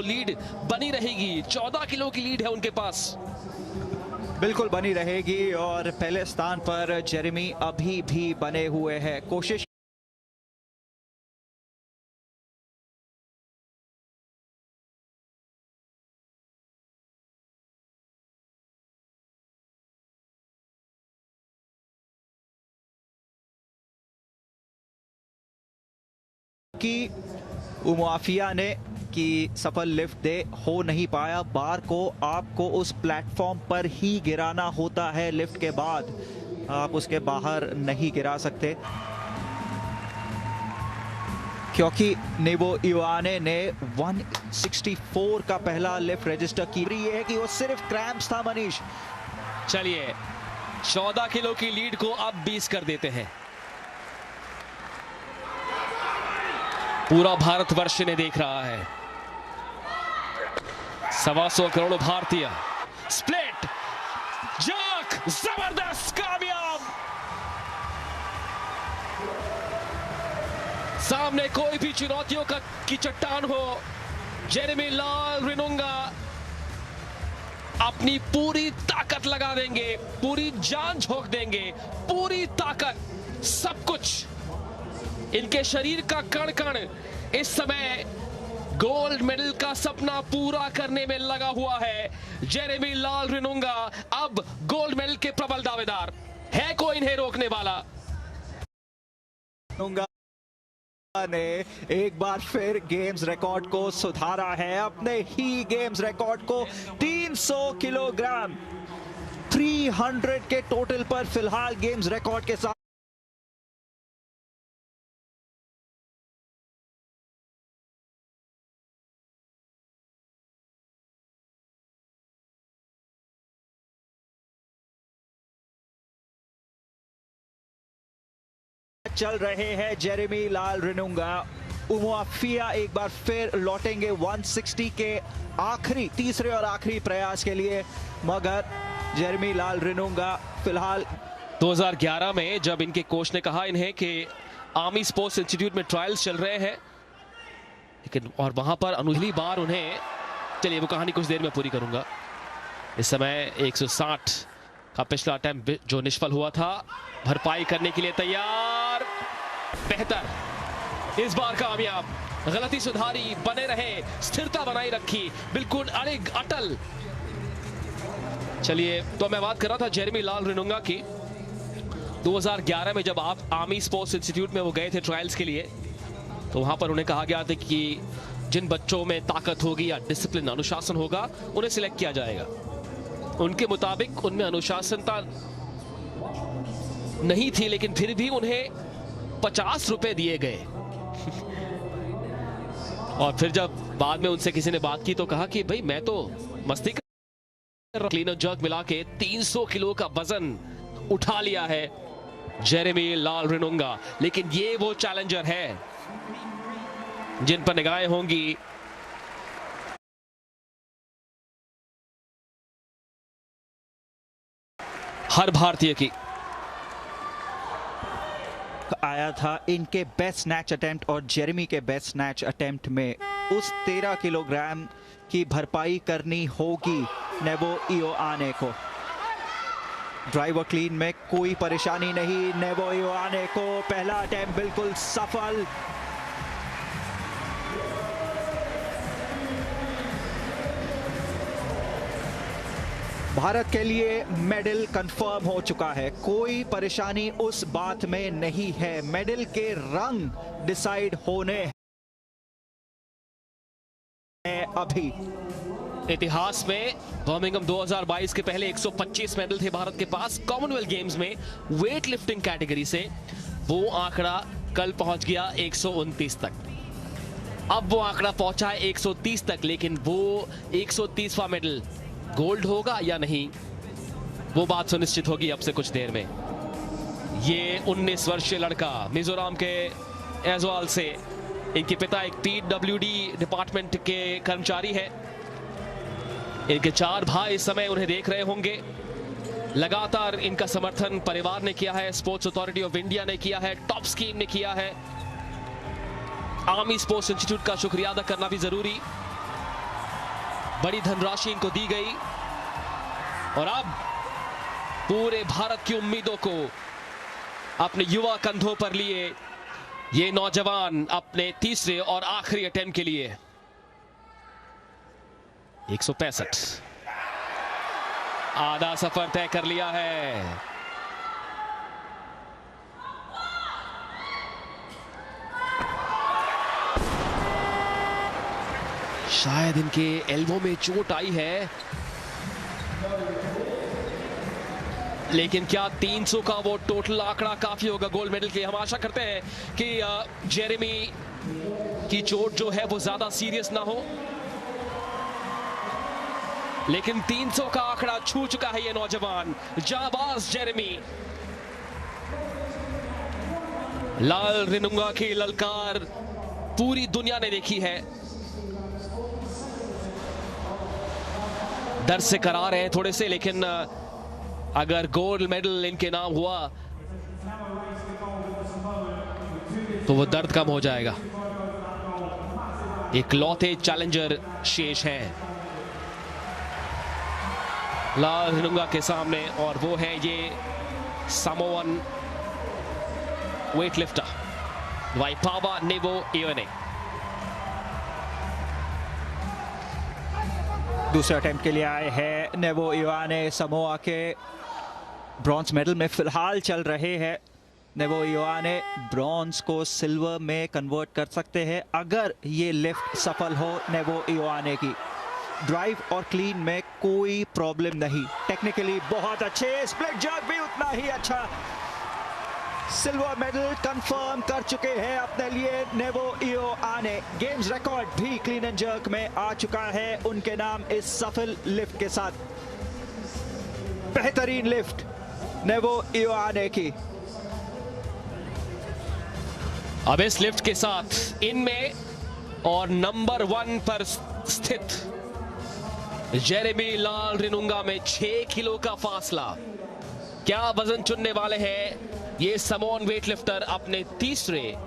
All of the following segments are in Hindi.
लीड बनी रहेगी। 14 किलो की लीड है उनके पास। बिल्कुल बनी रहेगी और पहले स्थान पर जेरेमी अभी भी बने हुए हैं। कोशिश की उमाफिया ने कि सफल लिफ्ट दे, हो नहीं पाया। बार को आपको उस प्लेटफॉर्म पर ही गिराना होता है, लिफ्ट के बाद आप उसके बाहर नहीं गिरा सकते, क्योंकि नेबो इवाने ने 164 का पहला लिफ्ट रजिस्टर की। ये है कि वो सिर्फ क्रैम्प्स था मनीष। चलिए 14 किलो की लीड को अब 20 कर देते हैं। पूरा भारतवर्ष ने देख रहा है। 125 करोड़ भारतीय। स्प्लिट जर्क जबरदस्त कामयाब। सामने कोई भी चुनौतियों की चट्टान हो, जेरेमी लाल रिनुंगा अपनी पूरी ताकत लगा देंगे, पूरी जान झोंक देंगे, पूरी ताकत, सब कुछ। इनके शरीर का कण कण इस समय गोल्ड मेडल का सपना पूरा करने में लगा हुआ है। जेरेमी लाल रिनुंगा अब गोल्ड मेडल के प्रबल दावेदार। है कोई इन्हें रोकने वाला? रिनुंगा ने एक बार फिर गेम्स रिकॉर्ड को सुधारा है, अपने ही गेम्स रिकॉर्ड को 300 किलोग्राम 300 के टोटल पर फिलहाल गेम्स रिकॉर्ड के साथ चल रहे हैं। जेरेमी लाल रिनुंगा उमाफिया एक बार फिर लौटेंगे 160 के तीसरे और आखिरी प्रयास के लिए, मगर जेरेमी लाल रिनुंगा फिलहाल 2011 में जब इनके कोच ने कहा इन्हें कि आर्मी स्पोर्ट्स इंस्टीट्यूट में ट्रायल्स चल रहे हैं, लेकिन और वहां पर अनूठी बार उन्हें, चलिए वो कहानी कुछ देर में पूरी करूंगा। इस समय 160 का पिछला अटेम्प्ट जो निष्फल हुआ था, भरपाई करने के लिए तैयार, बेहतर, इस बार कामयाब, गलती सुधारी, बने रहे, स्थिरता बनाई रखी, बिल्कुल अड़िग अटल। चलिए तो मैं बात कर रहा था जेरेमी लाल रिनुंगा की। 2011 में जब आप आर्मी स्पोर्ट्स इंस्टीट्यूट में वो गए थे ट्रायल्स के लिए, तो वहां पर उन्हें कहा गया था कि जिन बच्चों में ताकत होगी या डिसिप्लिन, अनुशासन होगा, उन्हें सिलेक्ट किया जाएगा। उनके मुताबिक उनमें अनुशासनता नहीं थी, लेकिन फिर भी उन्हें 50 रुपए दिए गए। और फिर जब बाद में उनसे किसी ने बात की तो कहा कि भाई मैं तो मस्ती कर, क्लीन और जर्क मिला के 300 किलो का वजन उठा लिया है जेरेमी लाल रिनुंगा। लेकिन ये वो चैलेंजर है जिन पर निगाहें होंगी हर भारतीय की। आया था इनके बेस्ट स्नैच अटेम्प्ट और जेरेमी के बेस्ट स्नैच अटेम्प्ट में उस 13 किलोग्राम की भरपाई करनी होगी नेबो इवाने को। ड्राइवर क्लीन में कोई परेशानी नहीं, नेबो इवाने को पहला अटेम्प्ट बिल्कुल सफल। भारत के लिए मेडल कंफर्म हो चुका है, कोई परेशानी उस बात में नहीं है। मेडल के रंग डिसाइड होने हैं अभी। इतिहास में बर्मिंघम 2022 के पहले 125 मेडल थे भारत के पास कॉमनवेल्थ गेम्स में वेट लिफ्टिंग कैटेगरी से। वो आंकड़ा कल पहुंच गया 129 तक। अब वो आंकड़ा पहुंचा है 130 तक, लेकिन वो 130वां मेडल गोल्ड होगा या नहीं, वो बात सुनिश्चित होगी अब से कुछ देर में। ये 19 वर्षीय लड़का मिजोरम के ऐजवाल से, इनके पिता एक पीडब्ल्यूडी डिपार्टमेंट के कर्मचारी हैं। इनके 4 भाई इस समय उन्हें देख रहे होंगे। लगातार इनका समर्थन परिवार ने किया है, स्पोर्ट्स अथॉरिटी ऑफ इंडिया ने किया है, टॉप स्कीम ने किया है, आर्मी स्पोर्ट्स इंस्टीट्यूट का शुक्रिया अदा करना भी जरूरी। बड़ी धनराशि इनको दी गई और अब पूरे भारत की उम्मीदों को अपने युवा कंधों पर लिए ये नौजवान अपने तीसरे और आखिरी अटेम्प्ट के लिए 165 आधा सफर तय कर लिया है। शायद इनके एल्बो में चोट आई है, लेकिन क्या 300 का वो टोटल आंकड़ा काफी होगा गोल्ड मेडल के लिए। हम आशा करते हैं कि जेरेमी की चोट जो है वो ज्यादा सीरियस ना हो, लेकिन 300 का आंकड़ा छू चुका है ये नौजवान जाबाज जेरेमी। लाल रिनुंगा की ललकार पूरी दुनिया ने देखी है। दर्द से करा रहे हैं थोड़े से, लेकिन अगर गोल्ड मेडल इनके नाम हुआ तो वो दर्द कम हो जाएगा। इकलौते चैलेंजर शेष हैं लाल रिनुंगा के सामने, और वो है ये सामोअन वेटलिफ्टर वाइपावा नेवो इओने। दूसरे अटेम्प्ट के लिए आए हैं नेवो इओआने, समोआ के ब्रॉन्ज मेडल में फिलहाल चल रहे हैं। नेवो इओआने ब्रॉन्ज को सिल्वर में कन्वर्ट कर सकते हैं अगर ये लिफ्ट सफल हो नेवो इओआने की। ड्राइव और क्लीन में कोई प्रॉब्लम नहीं, टेक्निकली बहुत अच्छे, स्प्लिट जर्क भी उतना ही अच्छा। सिल्वर मेडल कंफर्म कर चुके हैं अपने लिए नेवो इओआने। गेम्स रिकॉर्ड भी क्लीन एंड जर्क में आ चुका है उनके नाम इस सफल लिफ्ट के साथ। बेहतरीन लिफ्ट नेवो इओआने की। अब इस लिफ्ट के साथ इनमें और नंबर 1 पर स्थित जेरेमी लाल रिनुंगा में 6 किलो का फासला। क्या वजन चुनने वाले हैं ये समोन वेटलिफ्टर अपने तीसरे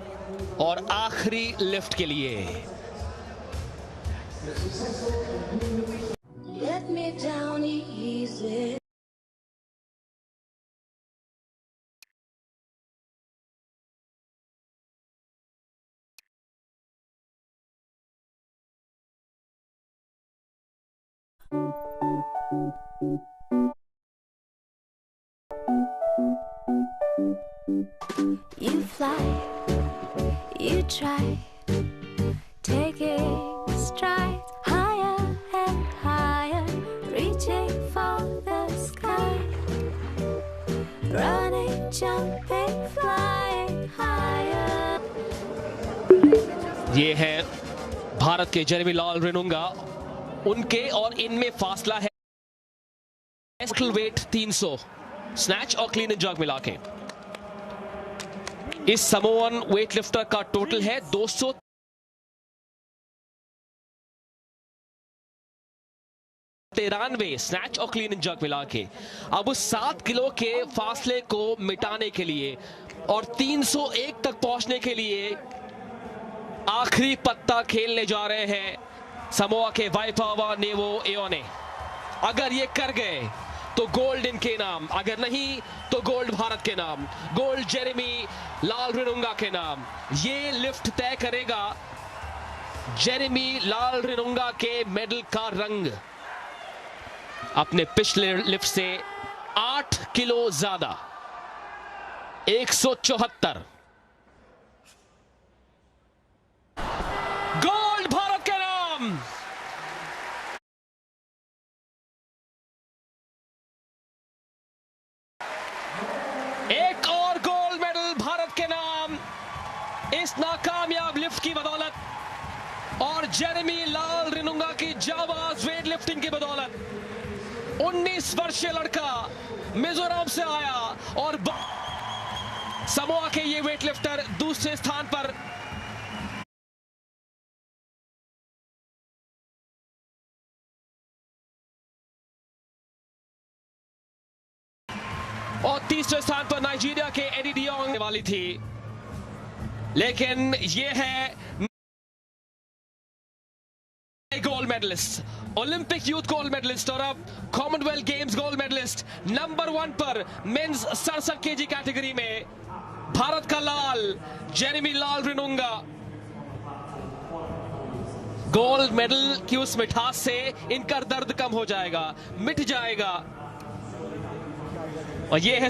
और आखिरी लिफ्ट के लिए। Let me down easy. You fly, you try, taking strides higher and higher, reaching for the sky, running, jumping, flying higher. ये है भारत के जेरेमी लाल रिनुंगा, उनके और इनमें फासला है टोटल वेट 300 स्नैच और क्लीन एंड जर्क मिला के। इस समोअन वेटलिफ्टर का टोटल है 293 स्नैच और क्लीन एंड जर्क मिला के। अब उस 7 किलो के फासले को मिटाने के लिए और 301 तक पहुंचने के लिए आखिरी पत्ता खेलने जा रहे हैं समोआ के वाइपावा नेवो इओने। अगर ये कर गए तो गोल्ड इनके नाम, अगर नहीं तो गोल्ड भारत के नाम, गोल्ड जेरेमी लाल रिनुंगा के नाम। ये लिफ्ट तय करेगा जेरेमी लाल रिनुंगा के मेडल का रंग। अपने पिछले लिफ्ट से 8 किलो ज्यादा, 174। गोल्ड भारत के नाम। एक और गोल्ड मेडल भारत के नाम इस नाकामयाब लिफ्ट की बदौलत और जेरेमी लाल रिनुंगा की जाबाज वेट लिफ्टिंग की बदौलत। 19 वर्षीय लड़का मिजोरम से आया और समोआ के ये वेटलिफ्टर दूसरे स्थान पर। और तीसरे स्थान पर नाइजीरिया के एडी डियोंग वाली थी, लेकिन ये है gold medallist, Olympic youth gold medallist और अब Commonwealth Games gold medallist, number 1 पर मेंस 67 केजी कैटेगरी में भारत का लाल Jeremy Lalrinnunga. Gold medal की उस मिठास से इनका दर्द कम हो जाएगा, मिट जाएगा। और ये है